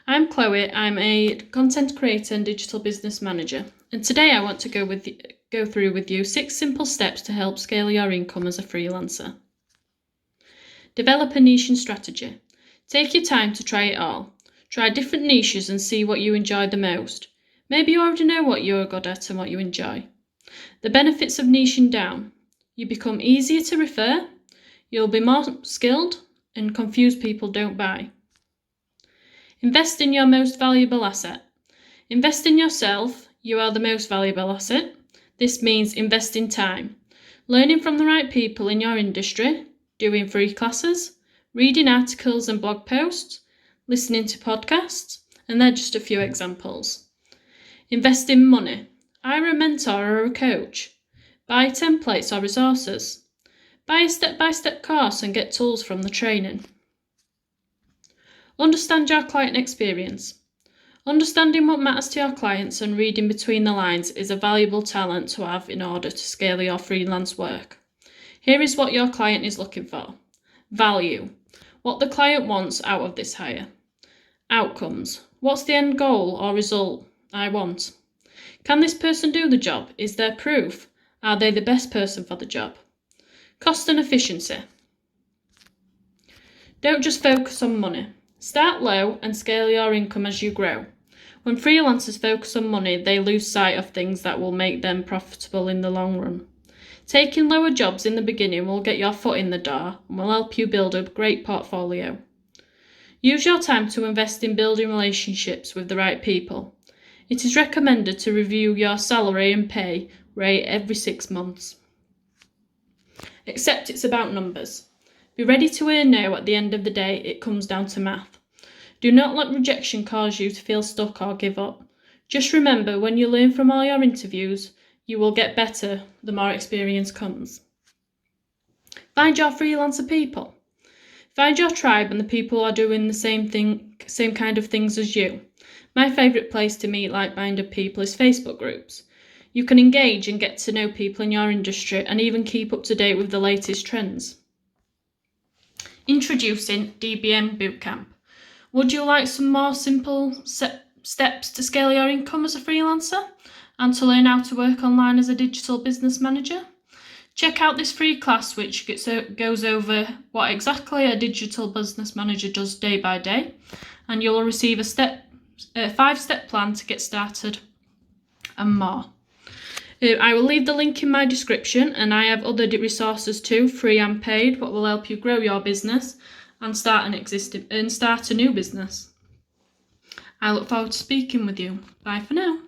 I'm Chloe. I'm a content creator and digital business manager, and today I want to go through with you 6 simple steps to help scale your income as a freelancer. Develop a niche and strategy. Take your time to try it all. Try different niches and see what you enjoy the most. Maybe you already know what you're good at and what you enjoy. The benefits of niching down. You become easier to refer, you'll be more skilled, and confused people don't buy. Invest in your most valuable asset. Invest in yourself. You are the most valuable asset. This means invest in time. Learning from the right people in your industry, doing free classes, reading articles and blog posts, listening to podcasts, and they're just a few examples. Invest in money. Hire a mentor or a coach. Buy templates or resources. Buy a step-by-step course and get tools from the training. Understand your client experience. Understanding what matters to your clients and reading between the lines is a valuable talent to have in order to scale your freelance work. Here is what your client is looking for. Value. What the client wants out of this hire. Outcomes. What's the end goal or result I want? Can this person do the job? Is there proof? Are they the best person for the job? Cost and efficiency. Don't just focus on money. Start low and scale your income as you grow. When freelancers focus on money, they lose sight of things that will make them profitable in the long run. Taking lower jobs in the beginning will get your foot in the door and will help you build a great portfolio. Use your time to invest in building relationships with the right people. It is recommended to review your salary and pay rate every 6 months. Except it's about numbers. Be ready to earn now. At the end of the day, it comes down to math. Do not let rejection cause you to feel stuck or give up. Just remember, when you learn from all your interviews, you will get better the more experience comes. Find your freelancer people. Find your tribe and the people who are doing the same kind of things as you. My favourite place to meet like-minded people is Facebook groups. You can engage and get to know people in your industry and even keep up to date with the latest trends. Introducing DBM Bootcamp. Would you like some more simple steps to scale your income as a freelancer and to learn how to work online as a digital business manager? Check out this free class which goes over what exactly a digital business manager does day by day, and you'll receive a 5-step plan to get started and more. I will leave the link in my description, and I have other resources too, free and paid, what will help you grow your business and start a new business. I look forward to speaking with you. Bye for now.